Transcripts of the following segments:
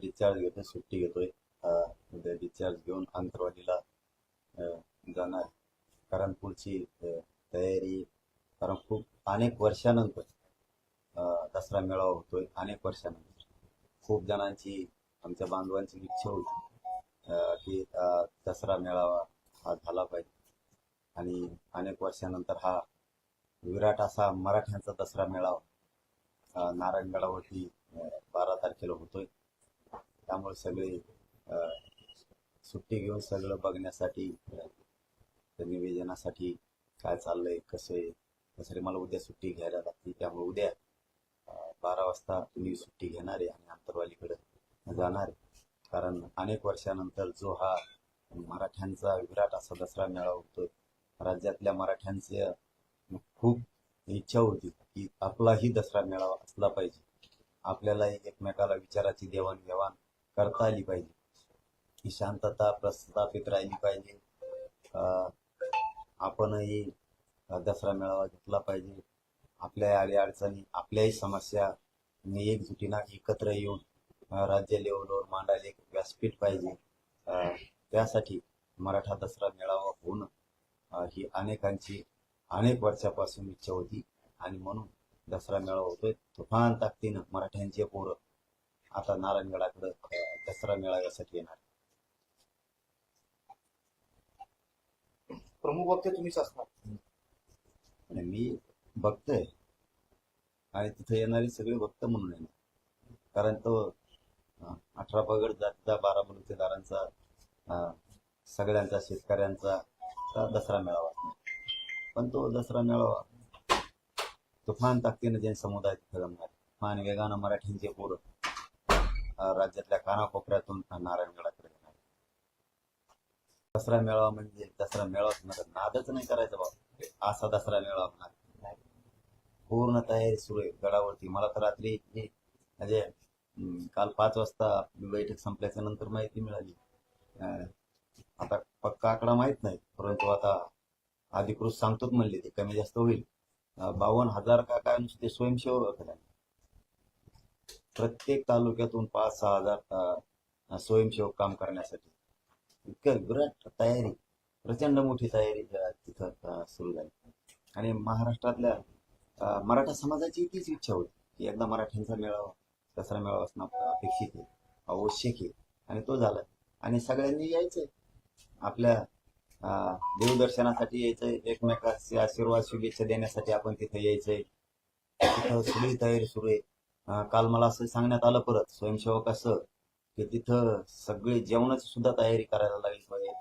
Discharge घेतोय, सुट्टी घेतोय. उद्या डिस्चार्ज घेऊन आंतरवालीला जाणार. कारण पुढची तयारी, कारण खूप अनेक वर्षानंतर दसरा मेळावा होतोय. अनेक वर्षानंतर खूप जणांची, आमच्या बांधवांची इच्छा होती की दसरा मेळावा हा झाला पाहिजे. आणि अनेक वर्षानंतर हा विराट असा मराठ्यांचा दसरा मेळावा नारायणगडावरती 12 तारखेला होतोय. त्यामुळे सगळे सुट्टी घेऊन सगळं बघण्यासाठी, त्या निवेदनासाठी काय चाललंय, कसं आहे, त्यासाठी मला उद्या सुट्टी घ्यायला लागते. त्यामुळे उद्या 12 वाजता मी सुट्टी घेणार आहे आणि आंतरवालीकडे जाणार आहे. कारण अनेक वर्षानंतर जो हा मराठ्यांचा विराट असा दसरा मेळावा होतोय, राज्यातल्या मराठ्यांचे खूप इच्छा होती की आपलाही दसरा मेळावा असला पाहिजे. आपल्यालाही एकमेकाला विचाराची देवाणघेवाण करता आली पाहिजे. ही शांतता प्रस्थापित राहिली पाहिजे. आपणही दसरा मेळावा घेतला पाहिजे. आपल्या अडीअडचणी, आपल्याही समस्या एकजुटीनं एकत्र येऊन राज्य लेवलवर मांडायला एक व्यासपीठ पाहिजे. त्यासाठी मराठा दसरा मेळावा होणं ही अनेकांची अनेक वर्षापासून इच्छा होती आणि म्हणून दसरा मेळावा होतोय. तुफान ताकदीनं मराठ्यांचे पोरं आता नारायणगडाकडे दसरा मेळाव्यासाठी येणार. प्रमुख वक्ते तुम्हीच असणार. आणि मी बघतोय आणि तिथे येणारी सगळे भक्त म्हणून येणार. कारण तो 18 पगड जातीचा, 12 बलुतेदारांचा, सगळ्यांचा, शेतकऱ्यांचा दसरा मेळावा असणार. पण तो दसरा मेळावा तुफान ताकदीनं जैन समुदाय तिथे जमणार. तुफान वेगानं मराठ्यांचे पोरं राज्यातल्या कानाकोपऱ्यातून नारायणगडाकडे येणार. दसरा मेळावा म्हणजे दसरा मेळावा नादच नाही करायचा बाबा, असा दसरा मेळावा होणार. पूर्ण तयारी सुरू आहे गडावरती. मला तर रात्री म्हणजे काल 5 वाजता बैठक संपल्याच्या नंतर माहिती मिळाली. आता पक्का आकडा माहित नाही, परंतु आता अधिकृत सांगतोच म्हणले ते कमी जास्त होईल. 52,000 का काय नुसते स्वयंसेवक झाले. प्रत्येक तालुक्यातून 5-6 हजार स्वयंसेवक काम करण्यासाठी. इतकं विराट तयारी, प्रचंड मोठी तयारी तिथं सुरू झाली. आणि महाराष्ट्रातल्या मराठा समाजाची तीच इच्छा होती की एकदा मराठ्यांचा मेळावा, दसरा मेळावा असणं अपेक्षित आहे, आवश्यक आहे. आणि तो झाला. आणि सगळ्यांनी यायचंय, आपल्या देवदर्शनासाठी यायचंय, एकमेकाचे आशीर्वाद शुभेच्छा देण्यासाठी आपण तिथे यायचंय. तिथं सगळी तयारी सुरू आहे. काल मला असं सांगण्यात आलं परत स्वयंसेवक असं की तिथं सगळी जेवणाची सुद्धा तयारी करायला लागली पाहिजे.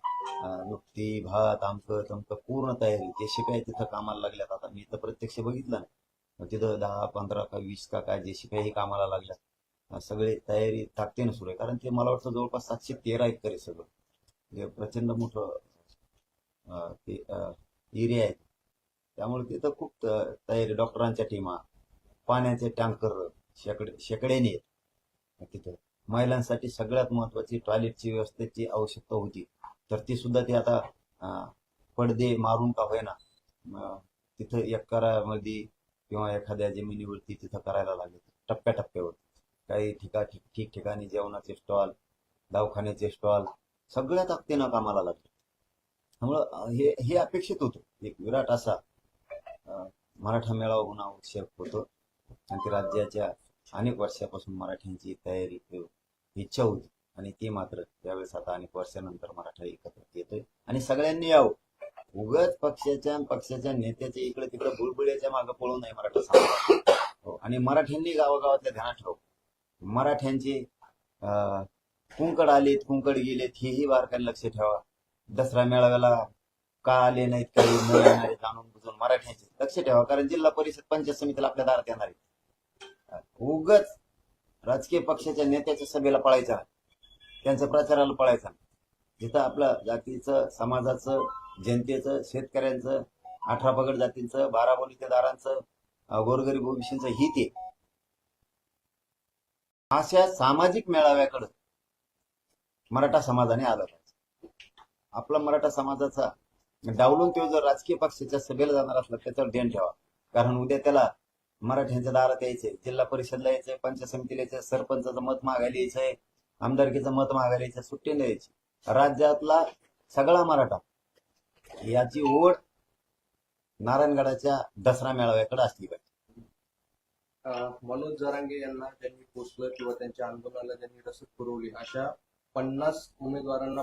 नुकती भात, आमकं तमकं पूर्ण तयारी. जे शिपाई तिथं कामाला लागल्यात, आता मी तर प्रत्यक्ष बघितलं नाही, तिथं 10, 15 का 20 का काय जे शिपाई कामाला लागल्यात. सगळी तयारी ताकदीनं सुरू आहे. कारण ते मला वाटतं जवळपास 713 एकर आहे सगळं. म्हणजे प्रचंड मोठं ते एरिया आहे. त्यामुळे तिथं खूप तयारी, डॉक्टरांच्या टीमा, पाण्याचे टँकर शेकड्याने आहेत तिथं. महिलांसाठी सगळ्यात महत्वाची टॉयलेटची व्यवस्थेची आवश्यकता होती, तर ती सुद्धा ती आता पडदे मारून का होईना तिथं एकरामध्ये किंवा एखाद्या जमिनीवरती तिथं करायला लागले, टप्प्याटप्प्यावर. काही ठिकठिकाणी जेवणाचे स्टॉल, दवाखान्याचे स्टॉल, सगळ्या ताकदीनं कामाला लागले. त्यामुळं हे अपेक्षित होतं, एक विराट असा मराठा मेळावा होणं आवश्यक होतं. आणि ते राज्याच्या अनेक वर्षापासून मराठ्यांची तयारी, इच्छा होती. आणि ती मात्र त्यावेळेस आता अनेक वर्षानंतर मराठा एकत्र येतोय. आणि सगळ्यांनी यावं. उगाच पक्षाच्या नेत्याच्या इकडे तिकडे बुळबुळ्याच्या मागे पळू नये मराठा समाज. आणि मराठ्यांनी गावागावातल्या ध्यानात ठेव. मराठ्यांचे कुंकड आलेत, कुंकड गेलेत, हेही बारकाईने लक्ष ठेवा. दसरा मेळाव्याला का आले नाहीत, काही न येणारे जाणून बुजून मराठ्यांचे लक्ष ठेवा. कारण जिल्हा परिषद पंचायत समितीला आपल्या दारात येणार आहे. उगाच राजकीय पक्षाच्या नेत्याच्या सभेला पळायचा, त्यांच्या प्रचाराला पळायचा. जिथं आपलं जातीचं, समाजाचं, जनतेचं, शेतकऱ्यांचं, 18 पगड जातींचं, 12 बलुतेदारांचं, गोरगरीब ओबीसींचं हित आहे. अशा सामाजिक मेळाव्याकडे मराठा समाजाने आलं पाहिजे. आपला मराठा समाजाचा डावलून तो जर राजकीय पक्षाच्या सभेला जाणार असला त्याच्यावर ध्यान ठेवा. कारण उद्या त्याला मराठ्यांच्या दारात यायचंय, जिल्हा परिषदला यायचंय, पंचायत समितीला यायचंय, सरपंचाचं मत मागायला यायचंय, आमदारकीचं मत मागायला यायचं, सुट्टी नाही द्यायची. राज्यातला सगळा मराठा याची ओढ नारायणगडाच्या दसरा मेळाव्याकडे असली पाहिजे. मनोज जरांगे यांना ज्यांनी पोचलं किंवा त्यांच्या आंदोलनाला ज्यांनी रसद पुरवली अशा 50 उमेदवारांना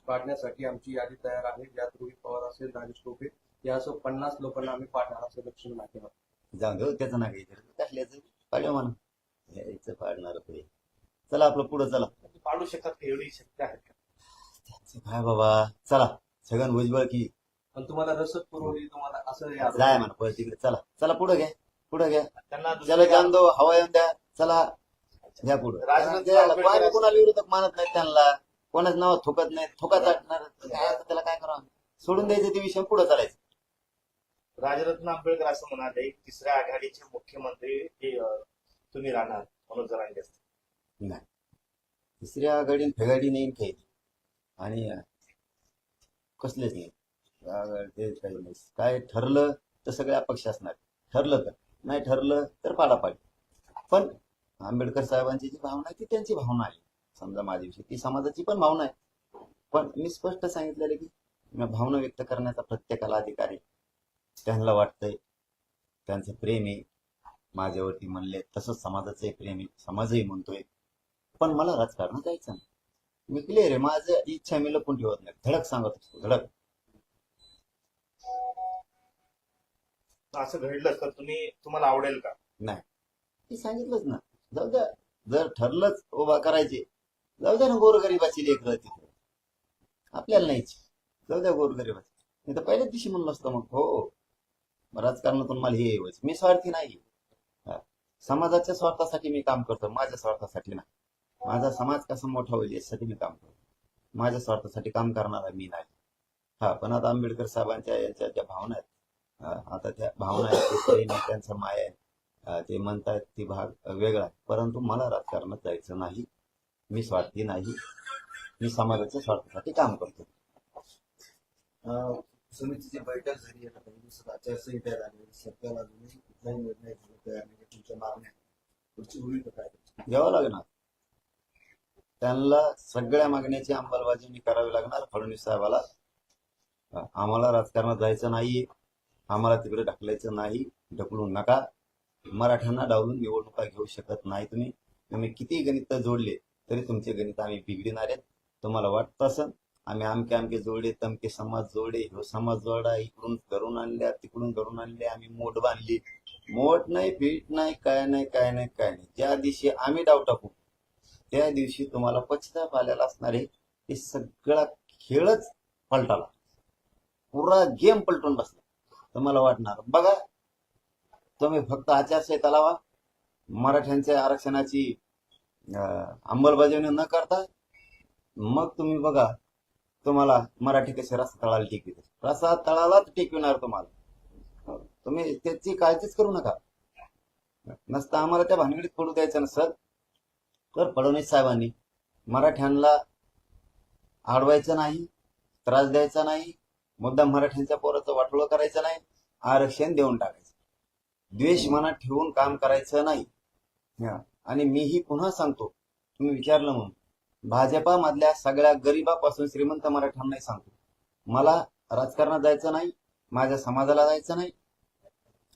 पाडण्यासाठी आमची यादी तयार आहे. यात रोहित पवार असेल, राजेश टोपे यासह 50 लोकांना आम्ही पाडणार असं दक्षिण माध्यमात. जाऊन देऊ त्याचं ना काही कसल्याचं पाडव म्हणा, यायचं पाडणार पुढे. चला आपलं पुढं चला. पाडू शकतात का? एवढी शक्य आहे का? त्यांचं काय बाबा, चला सगळं भुजबळ की पण तुम्हाला रसद पुरवली, तुम्हाला असं हे आरोप- जाय म्हणा पळ तिकडे. चला चला पुढे घ्या, पुढे घ्या. त्यांना चला जाऊन दो, हवा येऊन द्या. चला घ्या पुढे. राजनाथ कोणाला विरोधक मानत नाहीत त्यांना, कोणाच नाव थुकत नाही, थुका चाटणार काय, आता त्याला काय करावं, सोडून द्यायचं ते विषय, पुढे चालायचं. राजरत्न आंबेडकर असं म्हणाले, तिसऱ्या आघाडीचे मुख्यमंत्री हे तुम्ही राहणार मनोज जरांगे असतील. नाही, तिसऱ्या आघाडीन फेगाडी नाही काही, आणि कसलेच नाही ते काही नाही. काय ठरलं तर सगळे अपक्ष असणार, ठरलं तर, नाही ठरलं तर पाडापाडी. पण आंबेडकर साहेबांची जी भावना आहे ती त्यांची भावना आहे. समजा माझ्याविषयी ती समाजाची पण भावना आहे. पण मी स्पष्ट सांगितलेलं की भावना व्यक्त करण्याचा प्रत्येकाला अधिकार आहे. त्यांना वाटतंय, त्यांचं प्रेम आहे माझ्यावरती म्हणले, तसंच समाजाचं प्रेम आहे, समाजही म्हणतोय. पण मला राजकारणात जायचं नाही. मी क्लिअर आहे, माझं इच्छा मी लपून ठेवत नाही, धडक सांगत असतो, धडक. असं घडलं तर तुम्हाला आवडेल का? नाही, ते सांगितलंच ना. जाऊ द्या, जर ठरलंच उभा करायचे, जाऊ द्या ना गोरगरिबाची लेकरं तिथे, आपल्याला नाहीच. जाऊ द्या गोरगरिबाची. मी तर पहिल्याच दिवशी म्हणलं असतं मग हो राजकारणातून मला हे येवायचं. मी स्वार्थी नाही, समाजाच्या स्वार्थासाठी मी काम करतो, माझ्या स्वार्थासाठी नाही. माझा समाज कसा मोठा होईल यासाठी मी काम करतो, माझ्या स्वार्थासाठी काम करणारा मी नाही. पण आता आंबेडकर साहेबांच्या यांच्या ज्या भावना आहेत, आता त्या भावना आहेत, ते प्रेम आहे, त्यांचा माया आहे, ते म्हणतायत ती भाग वेगळा आहे. परंतु मला राजकारणात जायचं नाही, मी स्वार्थी नाही, मी समाजाच्या स्वार्थासाठी काम करतो. समितीची बैठक झाली आता काही दिवसात आचारसंहिता झाली, सरकारला अजूनही कुठलाही निर्णय घेणं तयार नाही. तुमच्या मागण्या पुढची भूमिका काय? घ्यावं लागणार, त्यांना सगळ्या मागण्याची अंमलबजावणी करावी लागणार. फडणवीस साहेबाला आम्हाला राजकारणात जायचं नाही, आम्हाला तिकडे ढकलायचं नाही, ढकलू नका. मराठ्यांना डावलून निवडणुका घेऊ शकत नाही तुम्ही. तुम्ही किती गणित जोडले तरी तुमचे गणित आम्ही बिघडणार आहेत. तुम्हाला वाटतं असं आम्ही आमके जोडले, तमके समाज जोडले, ह्यो समाज जोडा, इकडून करून आणल्या, तिकडून करून आणले, आम्ही मोठ बांधली. मोठ नाही, पीठ नाही, काय नाही, काय नाही, काय नाही. ज्या दिवशी आम्ही डाव टाकू त्या दिवशी तुम्हाला पश्चाताप आलेला असणार आहे. हे सगळा खेळच पलटाला, पुरा गेम पलटून बसला. तुम्हाला वाटणार बघा, तुम्ही फक्त आचारसंहिता लावा, मराठ्यांच्या आरक्षणाची अंमलबजावणी न करता, मग तुम्ही बघा तुम्हाला मराठी कसे रस्ता तळाला टेकवित. रस्ता तळालाच टेकविणार तुम्हाला. तुम्ही त्याची काळजीच करू नका. नसता आम्हाला त्या भानगडीत पडू द्यायचं नसत तर फडणवीस साहेबांनी मराठ्यांना अडवायचं नाही, त्रास द्यायचा नाही, मुद्दाम मराठ्यांच्या पोराचं वाटोळं करायचं नाही, आरक्षण देऊन टाकायचं, द्वेष मनात ठेवून काम करायचं नाही. आणि मीही पुन्हा सांगतो, तुम्ही विचारलं म्हणून, भाजपामधल्या सगळ्या गरीबापासून श्रीमंत मराठ्यांनाही सांगतो, मला राजकारणात जायचं नाही, माझ्या समाजाला जायचं नाही,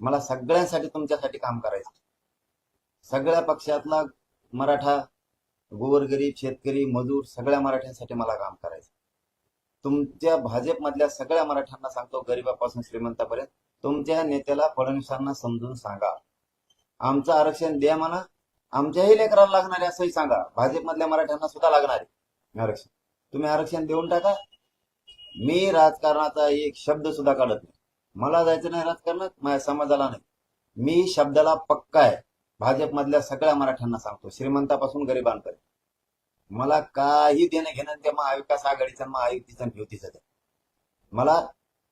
मला सगळ्यांसाठी तुमच्यासाठी काम करायचं. सगळ्या पक्षातला मराठा, गोरगरीब, शेतकरी, मजूर सगळ्या मराठ्यांसाठी मला काम करायचं. तुमच्या भाजपमधल्या सगळ्या मराठ्यांना सांगतो, गरीबापासून श्रीमंतापर्यंत, तुमच्या नेत्याला फडणवीसांना समजून सांगा, आमचं आरक्षण द्या म्हणा, आमच्याही लेकराला लागणार आहे असंही सांगा. भाजपमधल्या मराठ्यांना सुद्धा लागणार आहे आरक्षण, तुम्ही आरक्षण देऊन टाका. मी राजकारणाचा एक शब्द सुद्धा काढत नाही. मला जायचं नाही राजकारणात, माझ्या समाजाला नाही. मी शब्दाला पक्का आहे. भाजपमधल्या सगळ्या मराठ्यांना सांगतो, श्रीमंतापासून गरिबांपर्यंत, मला काही देणं घेणं त्या महाविकास आघाडीचं, महायुतीचं, युतीचं. मला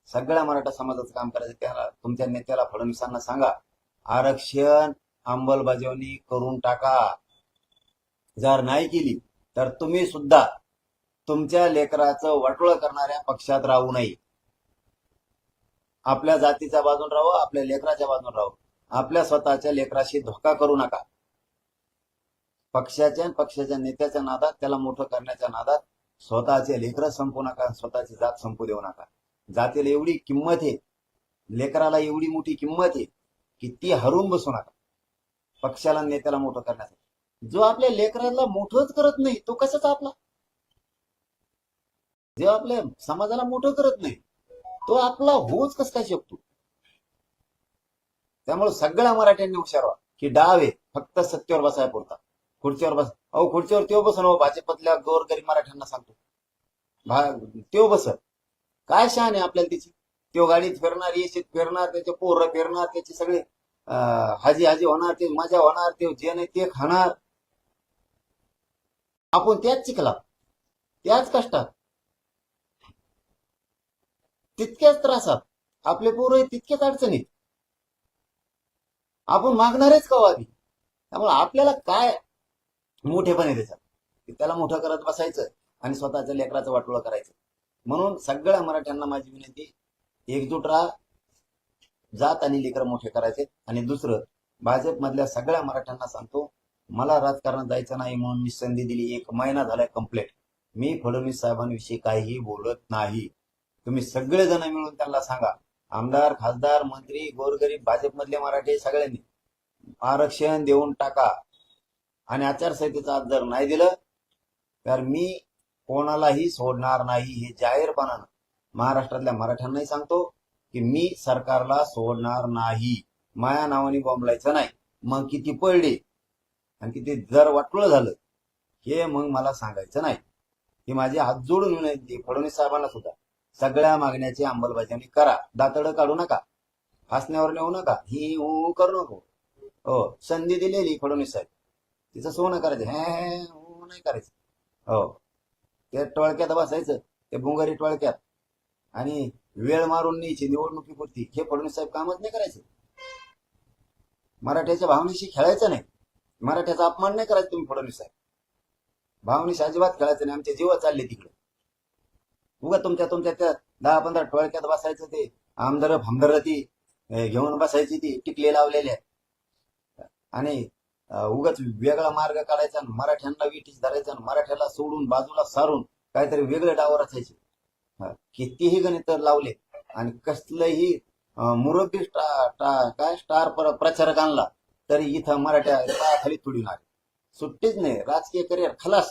सगळ्या मराठा समाजाचं काम करायचं. त्याला तुमच्या नेत्याला फडणवीसांना सांगा, आरक्षण अंमलबजावणी करून टाका. जर नाही केली तर तुम्ही सुद्धा तुमच्या लेकराचं वाटोळं करणाऱ्या पक्षात राहू नये. आपल्या जातीच्या बाजून राहू, आपल्या लेकराच्या बाजून राहू, आपल्या स्वतःच्या लेकराशी धोका करू नका. पक्षाच्या नेत्याच्या नादात, त्याला मोठं करण्याच्या नादात स्वतःचे लेकरं संपू नका, स्वतःची जात संपू देऊ नका. जातीला एवढी किंमत आहे, लेकराला एवढी मोठी किंमत आहे की ती हरून बसू नका पक्षाला नेत्याला मोठं करण्यासाठी. जो आपल्या लेकराला मोठंच करत नाही तो कशाचा आपला? जो आपल्या समाजाला मोठं करत नाही तो आपला होऊच कस काय शकतो? त्यामुळे सगळ्या मराठ्यांनी हुशार व्हा की डाव आहे फक्त सत्तेवर बसायला पुरता. खुर्चीवर बस, अहो खुर्चीवर त्यो बसन, हो भाजपतल्या गोरगरीब मराठ्यांना सांगतो, त्यो बसत काय शान आहे आपल्याला त्याची? त्यो गाडीत फिरणार, येशीत फिरणार, त्याचे पोरं फिरणार, त्याचे सगळे हाजी हाजी होणार, ते मजा होणार, ते जे नाही ते खाणार. आपण त्याच चिखला, त्याच कष्टात, तितक्याच त्रासात आपले पोरं तितक्याच अडचणीत. आपण मागणारेच का आधी? त्यामुळे आपल्याला काय मोठेपण आहे त्याच्यात की त्याला मोठं करत बसायचं आणि स्वतःच्या लेकराचं वाटोळं करायचं. म्हणून सगळ्या मराठ्यांना माझी विनंती, एकजूट राहा, जात आणि लेकर मोठे करायचे. आणि दुसरं, भाजपमधल्या सगळ्या मराठ्यांना सांगतो, मला राजकारणात जायचं नाही म्हणून मी संधी दिली, 1 महिना झालाय कंप्लीट. मी फडणवीस साहेबांविषयी काहीही बोलत नाही. तुम्ही सगळेजण मिळून त्यांना सांगा, आमदार, खासदार, मंत्री, गोरगरीब, भाजपमधले मराठे सगळ्यांनी आरक्षण देऊन टाका. आणि आचारसंहितेचा आज जर नाही दिलं तर मी कोणालाही सोडणार नाही. हे जाहीरपणानं महाराष्ट्रातल्या मराठ्यांनाही सांगतो की मी सरकारला सोडणार नाही. माया नावाने बोंबलायचं नाही. मग किती पडले आणि किती जर वाटलं झालं हे मग मला सांगायचं नाही. ही माझी हात जोडून विनंती फडणवीस साहेबांना सुद्धा, सगळ्या मागण्याची अंमलबजावणी करा. दातडं काढू नका, हसण्यावर नेऊ नका, ही करू नको. हो, संधी दिलेली फडणवीस साहेब, तिचं सोनं करायचं, हे नाही करायचं. हो, ते टोळक्यात बसायचं, ते बुंगारी टोळक्यात, आणि वेळ मारून न्यायची निवडणुकीपुरती. हे फडणवीस साहेब कामच नाही करायचं. मराठ्याच्या भावनेशी खेळायचं नाही, मराठ्याचा अपमान नाही करायचा तुम्ही फडणवीस साहेब. भावनेशी अजिबात खेळायचं नाही. आमचे जीव चालले तिकडे. उगा तुमच्या त्या 10-15 टोळक्यात बसायचं, ते आमदार फामदार ती घेऊन बसायची, ती टिकले लावलेल्या, आणि उगाच वेगळा मार्ग काढायचा, मराठ्यांना विटीस धरायचा, मराठ्याला सोडून बाजूला सारून काहीतरी वेगळे डावर असायचे. कितीही गणित लावले आणि कसलंही मुरब्बी स्टार प्रचारक आणला तरी इथं मराठ्या खाली तुडून आले. सुट्टीच नाही. राजकीय करिअर खलास,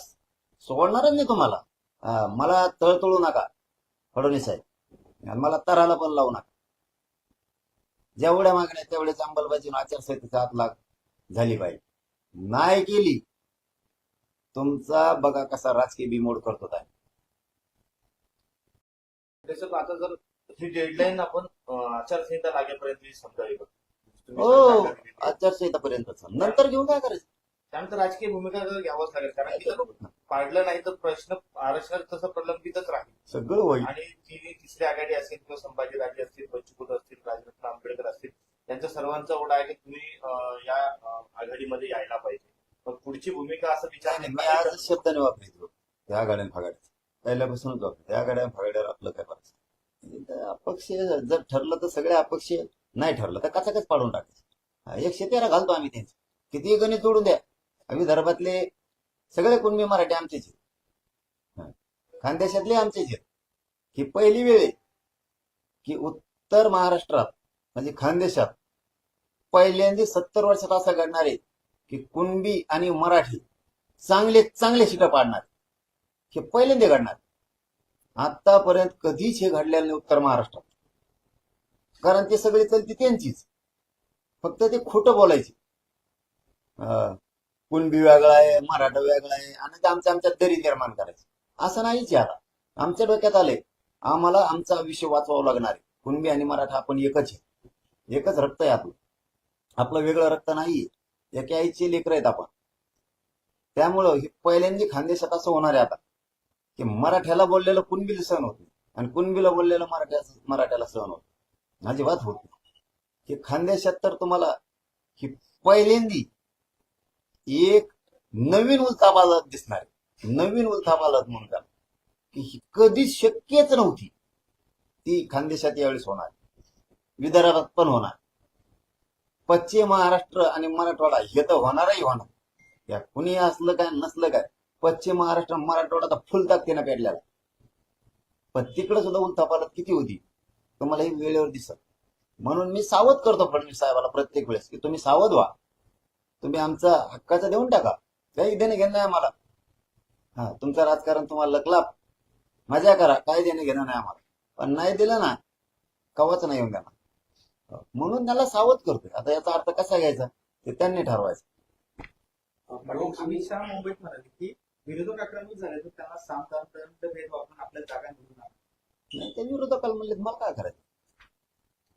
सोडणारच नाही तुम्हाला. मला तळतळू नका फडणवीस साहेब, आणि मला तराला पण लावू नका. जेवढ्या मागण्या तेवढ्याच अंमलबजावणी आचारसंहितेचा हात लाग झाली पाहिजे. नाही केली तुमचा बघा कसा राजकीय बिमोड करतो काय. त्याच्यात आता जर ही डेडलाईन आपण आचारसंहिता लागेपर्यंत समजावी, हो, आचारसंहितापर्यंतच, नंतर घेऊन काय करायचं? त्यानंतर राजकीय भूमिका जर घ्यावंच लागेल, कारण की जर पाडलं नाही तर प्रश्न आरक्षणात तसं प्रलंबितच राहील. सगळं होईल. आणि जी तिसरी आघाडी असेल किंवा संभाजीराजे असतील, बच्चूभाऊ असतील, राजरत्न आंबेडकर असतील, त्यांच्या सर्वांचा ओढा आहे की तुम्ही या आघाडीमध्ये यायला पाहिजे. मग पुढची भूमिका असं विचार मी आज शब्दाने वापरायचो त्या गाड्यान फागाड्याचं, पहिल्यापासूनच वापरतो. त्या गाड्या फागाड्यावर आपलं काय करायचं? अपक्ष जर ठरलं तर सगळे अपक्ष, नाही ठरलं तर कचाकच पाडून टाकायचं. 113 घालतो आम्ही त्यांचे, किती गणित जोडून द्या. विदर्भातले सगळे कुणबी मराठी आमचेच आहेत, खानदेशातले आमचेच आहेत. ही पहिली वेळ आहे की उत्तर महाराष्ट्रात म्हणजे खानदेशात पहिल्यांदा 70 वर्षात असं घडणार आहे की कुणबी आणि मराठी चांगले शिटा पाडणार. हे पहिल्यांदा घडणार. आतापर्यंत कधीच हे घडलेलं नाही उत्तर महाराष्ट्रात, कारण ते सगळे चलती त्यांचीच, फक्त ते खोटं बोलायचे. कुणबी वेगळा आहे, मराठा वेगळा आहे, आणि ते आमच्या दरी निर्माण करायचे. असं नाहीच आहे. आता आमच्या डोक्यात आले, आम्हाला आमचा विषय वाचवावा लागणार आहे. कुणबी आणि मराठा आपण एकच आहे, एकच रक्त आहे आपलं, आपलं वेगळं रक्त नाही. एका आईचे लेकर आहेत आपण. त्यामुळं हे पहिल्यांदा खानदेशात असं होणार आहे आता की मराठ्याला बोललेलं कुणबीला सहन होत नाही, आणि कुणबीला बोललेलं मराठ्याला सहन होत अजिबात होत नाही. हे खानदेशात तर तुम्हाला ही पहिल्यांदा एक नवीन उलथापालथ दिसणार आहे. नवीन उलथापालथ म्हणून की ही कधीच शक्यच नव्हती, ती खानदेशात यावेळेस होणार, विदर्भात पण होणार, पश्चिम महाराष्ट्र आणि मराठवाडा हे तर होणारही होणार. या कुणी असलं काय नसलं काय, पश्चिम महाराष्ट्र मराठवाडा आता फुल ताकदीनं पेटलेला. पण तिकडे सुद्धा उलथापालथ किती होती तुम्हाला ही वेळेवर दिसत. म्हणून मी सावध करतो फडणवीस साहेबाला प्रत्येक वेळेस की तुम्ही सावध व्हा. तुम्ही आमचा हक्काचं देऊन टाका, काही देणं घेणं नाही आम्हाला. हा, तुमचं राजकारण तुम्हाला लकलाप, मजा करा, काही देणं घेणं नाही आम्हाला. पण नाही दिलं ना, कवाच नाही येऊन देणार. म्हणून त्याला सावध करतोय. आता याचा अर्थ कसा घ्यायचा ते त्यांनी ठरवायचं. अमित शहा मुंबईत म्हणाले की विरोधक आक्रमक झाले तर त्यांना सामदानपर्यंत भेद वापरून आपल्या जागा निवडून आणा. नाही, ते विरोधकाला म्हणले मला काय करायचं.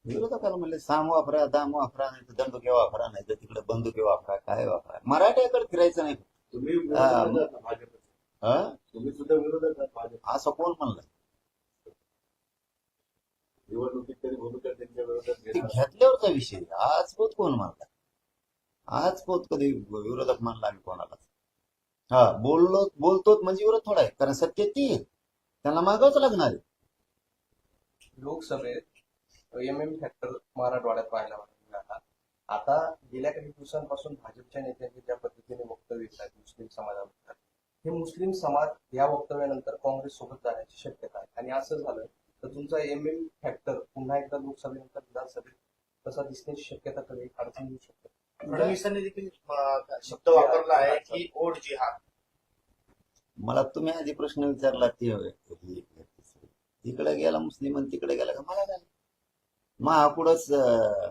विरोधकाला म्हणले साम वापरा, दाम वापरा, नाही तर दंडुके वापरा, नाही तर तिकडे बंदुके वापरा, काय वापरा. मराठ्याकडे फिरायचं नाही. तुम्ही विरोधक आहात ना भाजपचे. हा? तुम्ही सुद्धा विरोधक आहात भाजप. असं कोण म्हणलं. निवडणुकीत तरी भूमिका त्यांच्या विरोधात ते घेणार. घेतल्यावरचा विषय. आज पोत कोण मानला, आज पोत कधी विरोधक मानला आम्ही कोणाला. हा, बोलतो म्हणजे विरोध थोडा आहे, कारण सत्य ती आहे. त्यांना मागावंच लागणार आहे. लोकसभेत एमएम फॅक्टर मराठवाड्यात पाहायला मिळाला. आता गेल्या काही दिवसांपासून भाजपच्या नेत्यांनी ज्या पद्धतीने वक्तव्य केलं मुस्लिम समाजाबद्दल, हे मुस्लिम समाज या वक्तव्यानंतर काँग्रेस सोबत जाण्याची शक्यता आहे. आणि असं झालं तर तुमचा एमएम फॅक्टर पुन्हा एकदा लोकसभेनंतर विधानसभेत तसा दिसण्याची शक्यता कधी अडचण येऊ शकते. फडणवीसांनी देखील शब्द वापरला आहे की ओढ जिहाद. मला तुम्ही आधी प्रश्न विचारला ते तिकडे गेला मुस्लिम आणि तिकडे गेला का मला काय. पुढंच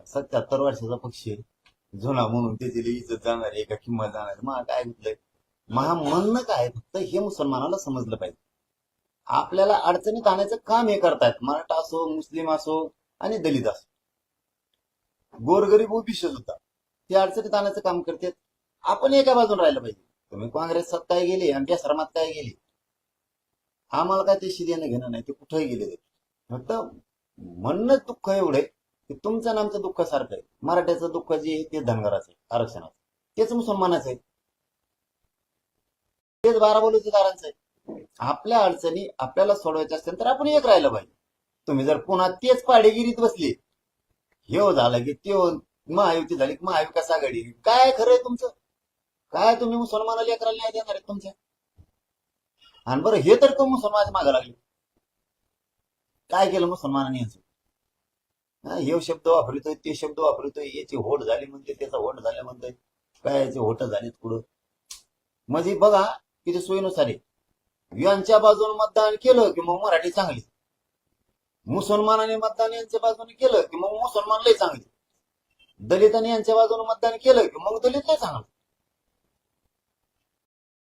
77 वर्षाचा पक्ष आहे, जुना म्हणून त्याची इज्जत जाणार आहे का किंमत जाणार आहे. महा काय म्हटलंय, म्हणणं काय, फक्त हे मुसलमानाला समजलं पाहिजे. आपल्याला अडचणीत आणायचं काम हे करतायत, मराठा असो, मुस्लिम असो आणि दलित असो, गोरगरीब ओबीसी सुद्धा ते अडचणीत आणायचं काम करतात. आपण एका बाजून राहिलं पाहिजे. तुम्ही काँग्रेसात काय गेले, आमच्या श्रमात काय गेले, आम्हाला काय त्याशी देणं घेणं नाही. ते कुठेही गेले, फक्त म्हणणं दुःख एवढे की तुमचं आणि आमचं दुःख सारखं आहे. मराठ्याचं दुःख जे आहे ते धनगराचं आहे, आरक्षणाचं, तेच मुसलमानाचं आहे, तेच बाराबलुतेदारांचं आहे. आपल्या अडचणी आपल्याला सोडवायच्या असतील तर आपण एक राहिलं पाहिजे. तुम्ही जर पुन्हा तेच पाडेगिरीत बसले, हे झालं की ते महायुती झाली की महाविकास आघाडी, काय खरंय तुमचं. काय तुम्ही मुसलमानाला लेकराला न्याय देणार आहेत तुमच्या. आणि बरं हे तर तो मुसलमानाच्या मागे लागले, काय केलं मुसलमानांनी यांचं. हे शब्द वापरतोय, ते शब्द वापरतोय, याची होट झाली म्हणते, त्याचा होट झाले म्हणतोय, काय याचे होट झालेत पुढं. म्हणजे बघा किती सोयीनुसार आहे. यांच्या बाजूने मतदान केलं की मग मराठी चांगली, मुसलमानाने मतदान यांच्या बाजूने केलं की मग मुसलमान लय चांगली, दलितांनी यांच्या बाजूने मतदान केलं की मग दलित लय चांगलं,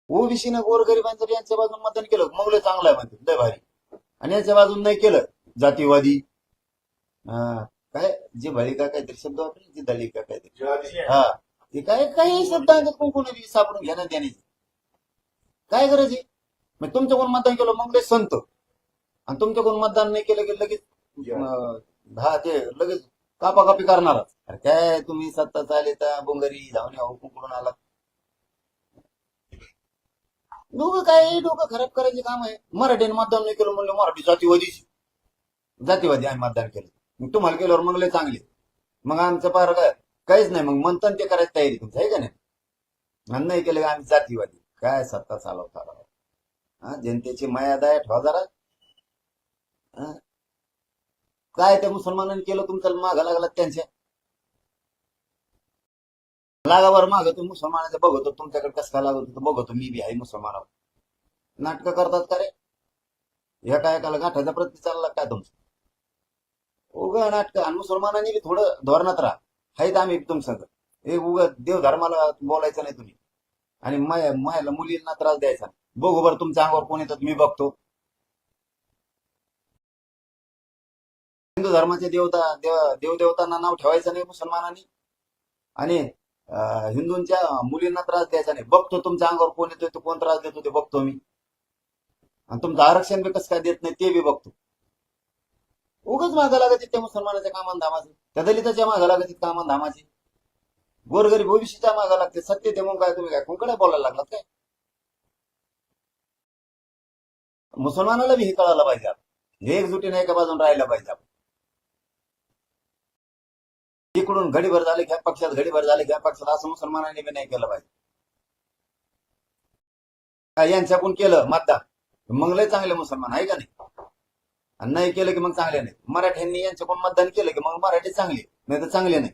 ओबीसीनं गोरगरिबांचं यांच्या बाजूने मतदान केलं मग लय चांगलं आहे म्हणते, लय भारी. आणि यांच्या बाजून नाही केलं जातीवादी, काय जे भलिका काहीतरी शब्द वापरले, जी दलिका काहीतरी, हा ते काय काही शब्द आहेत कोणी सापडून घेण्यात देण्याची काय गरज आहे. मग तुमच्याकडून मतदान केलं मग लय संत, आणि तुमच्याकडून मतदान नाही केलं की लगेच ते लगेच कापाकापी करणारच. अरे काय तुम्ही सत्ता चाले तर बोंगरी धावणे हुकूम करून आला. डोकं काय, डोकं खराब करायचे काम आहे. मराठीने मतदान नाही केलं म्हणलं मराठी जातीवादी आम्ही मतदान केलं, मग तुम्हाला केल्यावर मग लय चांगले, मग आमचं पार काहीच नाही, मग म्हणतात ते करायची तयारी तुमची आहे का नाही. आणि नाही केलं आम्ही जातीवादी, काय सत्ता चालवता. जनतेची माया दया ठेवा जरा. काय त्या मुसलमानांनी केलं तुमचं मागा लागला त्यांच्या लागावर माग तुम्ही मुसलमानाचं बघतो, तुमच्याकडे कसं काय लागत होतं बघतो, मी बी आहे मुसलमानावर. नाटकं करतात का रे, एका एकाला गाठाचा प्रति चालला काय तुमचं उगा नाटक. आणि मुसलमानांनी बी थोडं धोरणात राहा, हायत आम्ही तुमचं हे उगा देव धर्माला बोलायचं नाही तुम्ही, आणि मायाला मुलींना त्रास द्यायचा. बघू बरं तुमच्या अंगावर कोण येतात मी बघतो. हिंदू धर्माचे देवदेवतांना नाव ठेवायचं नाही मुसलमानांनी, आणि हिंदूंच्या मुलींना त्रास द्यायचा नाही. बघतो तुमच्या अंगावर कोण येतोय, तो कोण त्रास देतो ते बघतो मी, आणि तुमचं आरक्षण बी कसं काय देत नाही ते बी बघतो. उगाच मागा लागत त्या मुसलमानाच्या कामान धामाचे, त्या दलिताच्या मागा लागत कामान धामाचे, गोरगरीब ओबीसीच्या मागा लागते. सत्य ते मग काय तुम्ही काय कोणकडे बोलायला लागलात काय. मुसलमानाला बी हे कळायला पाहिजे, हे एकजुटीने एका बाजून राहायला पाहिजे. आपण इकडून घडीभर झाले घ्या पक्षात, घडीभर झाले घ्या पक्षात, असं मुसलमानांनी बी नाही केलं पाहिजे. काय यांच्याकडून केलं मतदान मग लय चांगले मुसलमान आहे का नाही? आणि नाही केलं की मग चांगले नाही. मराठ्यांनी यांच्याकडून मतदान केलं की मग मराठी चांगले, नाही तर चांगले नाही.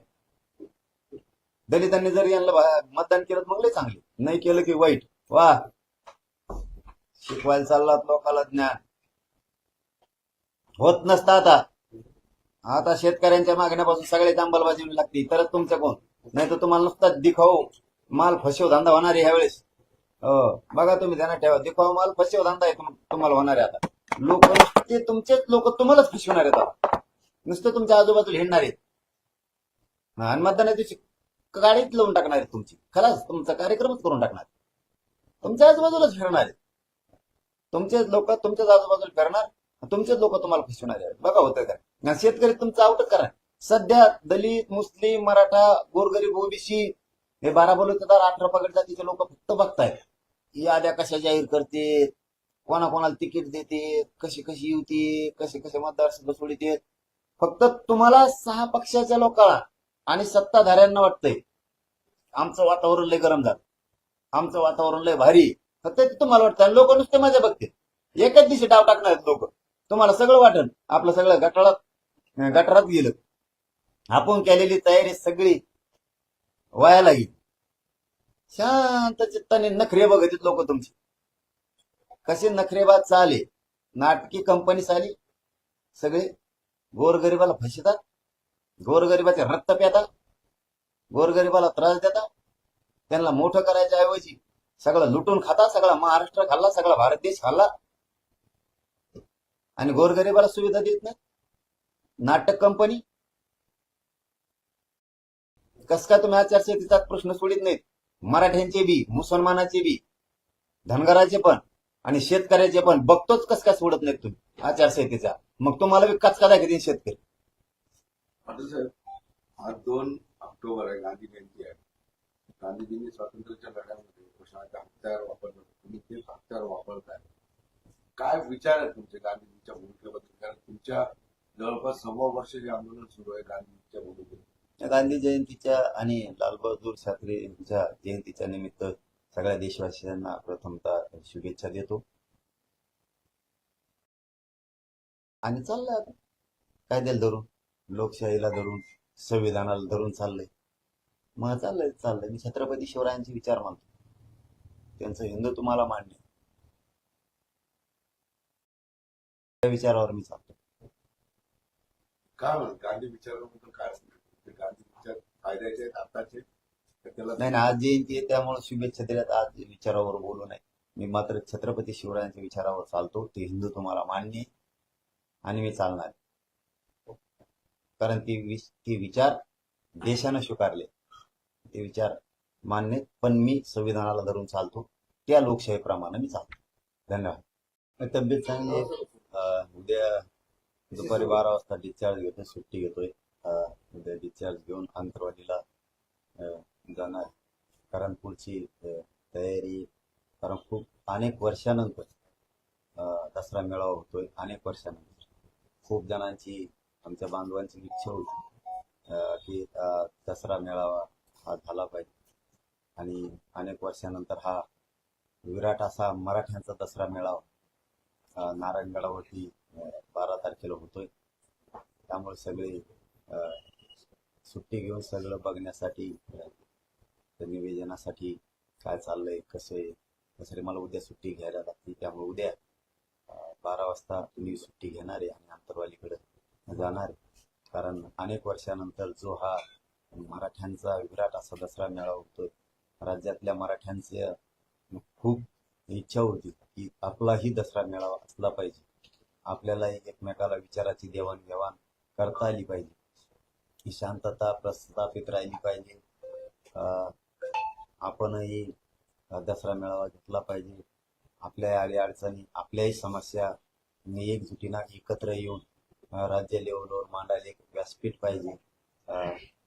दलितांनी जर यांना मतदान केलं तर मग लय चांगले, नाही केलं की वाईट. वा, शिकवायला चाललात लोकांना ज्ञान होत नसतं. आता शेतकऱ्यांच्या मागण्यापासून सगळ्याची अंमलबजावणी लागते तरच तुमच्या कोण, नाही तर तुम्हाला नुसता दिखाऊ माल फसव धंदा होणार आहे ह्यावेळेस. बघा तुम्ही ध्यानात ठेवा, दिखाऊ माल फसव धंदा आहे तुम्हाला होणार आहे. आता लोक नुसते तुमचेच लोक तुम्हालाच फसवणार आहेत. आता नुसतं तुमच्या आजूबाजूला हिंडणार आहेत आणि मतदाना दिवशी गाडीत लावून टाकणार आहेत तुमची. खलास तुमचा कार्यक्रमच करून टाकणार. तुमच्या आजूबाजूलाच फिरणार आहेत. तुमचेच लोक तुमच्याच आजूबाजूला फिरणार, तुमचेच लोक तुम्हाला फसवणार आहेत. बघा होतं काय, शेतकरी तुमचं आउट करा. सध्या दलित, मुस्लिम, मराठा, गोरगरीब, ओबीसी हे 12 बलुतेदार 18 पगड जातीचे लोक फक्त बघतायत याद्या कशा जाहीर करते, कोणाकोणाला तिकीट देते, कशी कशी युती, कसे कसे मतदारसंघ सोडित. फक्त तुम्हाला 6 पक्षाच्या लोकांना आणि सत्ताधाऱ्यांना वाटतंय आमचं वातावरण लय गरम झालं, आमचं वातावरण लय भारी. फक्त ते तुम्हाला वाटतं आणि लोक नुसते मजा बघते. एकाच दिवशी डाव टाकणार आहेत लोक. तुम्हाला सगळं वाटण आपलं सगळं गटारात गेलं. आपण केलेली तयारी सगळी वायाला गेली. शांत चित्ताने नखरे बघत लोक तुमची कसे नखरेबाज चाले, नाटकी कंपनी चाली. सगळे गोरगरिबाला फसतात, गोरगरिबाचे रक्त पेतात, गोरगरिबाला त्रास देतात. त्यांना मोठं करायच्या ऐवजी सगळं लुटून खाता. सगळा महाराष्ट्र खाल्ला, सगळा भारत देश खाल्ला आणि गोरगरिबाला सुविधा देत नाही. नाटक कंपनी. कस काय तुम्ही आचारसंहितेचा प्रश्न सोडित नाहीत? मराठ्यांचे बी, मुसलमानाचे बी, धनगराचे पण आणि शेतकऱ्याचे पण बघतोच. कस काय सोडत नाहीत तुम्ही आचारसंहितेचा? मग तुम्हाला बी कचका दाखवतील शेतकरी. पाटील साहेब, आज 2 ऑक्टोबर आहे, गांधी जयंती आहे. गांधीजींनी स्वातंत्र्याच्या लढ्यामध्ये घोषणाचा हत्यार वापरलं, तुम्ही ते हत्यार वापरताय. काय विचार आहे तुमचे गांधीजींच्या भूमिकेबद्दल? कारण तुमच्या जवळपास 6 वर्ष जे आंदोलन सुरू आहे गांधीजींच्या भूमिकेत. गांधी जयंतीच्या आणि लालबहादूर शास्त्री यांच्या जयंतीच्या निमित्त सगळ्या देशवासियांना प्रथमतः शुभेच्छा देतो. आणि चाललंय आता कायद्याला धरून, लोकशाहीला धरून, संविधानाला धरून चाललंय. मग चाललंय. मी छत्रपती शिवरायांचे विचार मानतो, त्यांचं हिंदुत्व मला मान्य, त्या विचारावर मी चालतो. काय म्हणत गांधी विचाराबद्दल काय सांगतो? गांधी विचार फायद्याचे आहेत आताचे? त्याला नाही, आज जयंती आहे त्यामुळे शुभेच्छा दिल्यात. आज विचारावर बोलू नये. मी मात्र छत्रपती शिवरायांच्या विचारावर चालतो. ते हिंदुत्व मला मान्य आणि मी चालणार. कारण ती विचार देशानं स्वीकारले, ते विचार मान्य. पण मी संविधानाला धरून चालतो, त्या लोकशाहीप्रमाणे मी चालतो. धन्यवाद. तब्येत चांगली आहे. उद्या दुपारी 12 वाजता डिस्चार्ज घेतोय, सुट्टी घेतोय. उद्या डिस्चार्ज घेऊन आंतरवाडीला जाणार. कारण पुढची तयारी, कारण खूप अनेक वर्षानंतर दसरा मेळावा होतोय. अनेक वर्षानंतर खूप जणांची, आमच्या बांधवांची इच्छा होती की दसरा मेळावा हा झाला पाहिजे. आणि अनेक वर्षानंतर हा विराट असा मराठ्यांचा दसरा मेळावा नारायणगडावरती 12 तारखेला होतोय. त्यामुळे सगळे सुट्टी घेऊन सगळं बघण्यासाठी, निवेदनासाठी काय चाललंय, कसं आहे, त्यासाठी मला उद्या सुट्टी घ्यायला लागते. त्यामुळे उद्या 12 वाजता मी सुट्टी घेणार आहे आणि आंतरवालीकडे जाणार आहे. कारण अनेक वर्षानंतर जो हा मराठ्यांचा विराट असा दसरा मेळावा होतोय, राज्यातल्या मराठ्यांची खूप इच्छा होती की आपलाही दसरा मेळावा असला पाहिजे. आपल्याला एकमेकाला विचाराची देवाणघेवाण करता आली पाहिजे, ही शांतता प्रस्थापित राहिली पाहिजे. आपणही दसरा मेळावा घेतला पाहिजे. आपल्या अडीअडचणी, आपल्याही समस्या एकजुटीनं एकत्र येऊन राज्य लेवलवर मांडायला एक व्यासपीठ पाहिजे.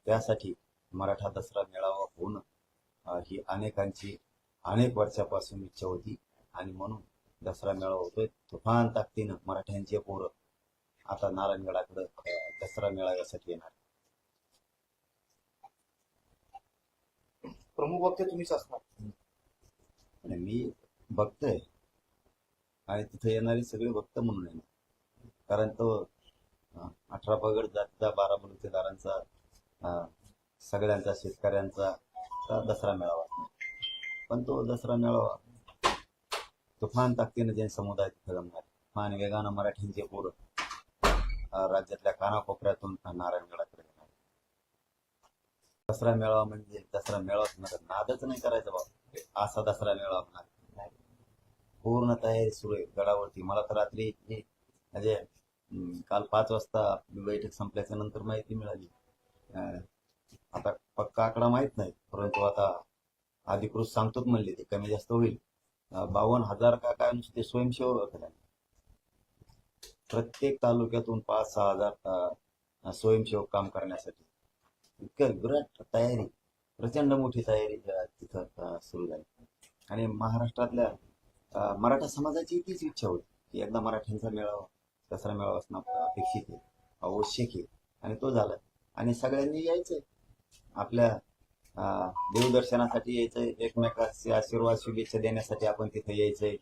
त्यासाठी मराठा दसरा मेळावा होणं ही अनेकांची अनेक वर्षापासून इच्छा होती आणि म्हणून दसरा मेळावा होतोय. तुफान ताकदीनं मराठ्यांचे पोरं आता नारायणगडाकडे दसरा मेळाव्यासाठी येणार. प्रमुख वक्ते तुम्हीच असणार. आणि मी भक्त आहे आणि तिथे येणारी सगळी भक्त म्हणून येणार. कारण तो 18 पगड जातीचा 12 बलुतेदारांचा सगळ्यांचा शेतकऱ्यांचा दसरा मेळावा असणार. पण तो दसरा मेळावा तुफान ताकदीने जैन समुदाय तिथे जमणार. तुफान वेगानं मराठींचे पोरं राज्यातल्या कानाकोपऱ्यातून नारायणगडाकडे येणार. दसरा मेळावा म्हणजे दसरा मेळावाच म्हणतात, नादच नाही करायचा बाबा, असा दसरा मेळावा होणार. पूर्ण तयारी सुरू आहे गडावरती. मला तर रात्री म्हणजे काल 5 वाजता बैठक संपल्याच्या नंतर माहिती मिळाली. आता पक्का आकडा माहित नाही, परंतु आता अधिकृत सांगतोच म्हणले ते कमी जास्त होईल. 52,000 का काय नुसते स्वयंसेवक झाले. प्रत्येक तालुक्यातून 5-6 हजार स्वयंसेवक काम करण्यासाठी इतकं विराट तयारी, प्रचंड मोठी तयारी तिथं सुरू झाली. आणि महाराष्ट्रातल्या मराठा समाजाची तीच इच्छा होती की एकदा मराठ्यांचा मेळावा दसरा मेळावा असणं अपेक्षित आहे, आवश्यक आहे. आणि तो झाला. आणि सगळ्यांनी यायचंय, आपल्या देवदर्शनासाठी यायचंय, एकमेकाचे आशीर्वाद शुभेच्छा देण्यासाठी आपण तिथे यायचंय.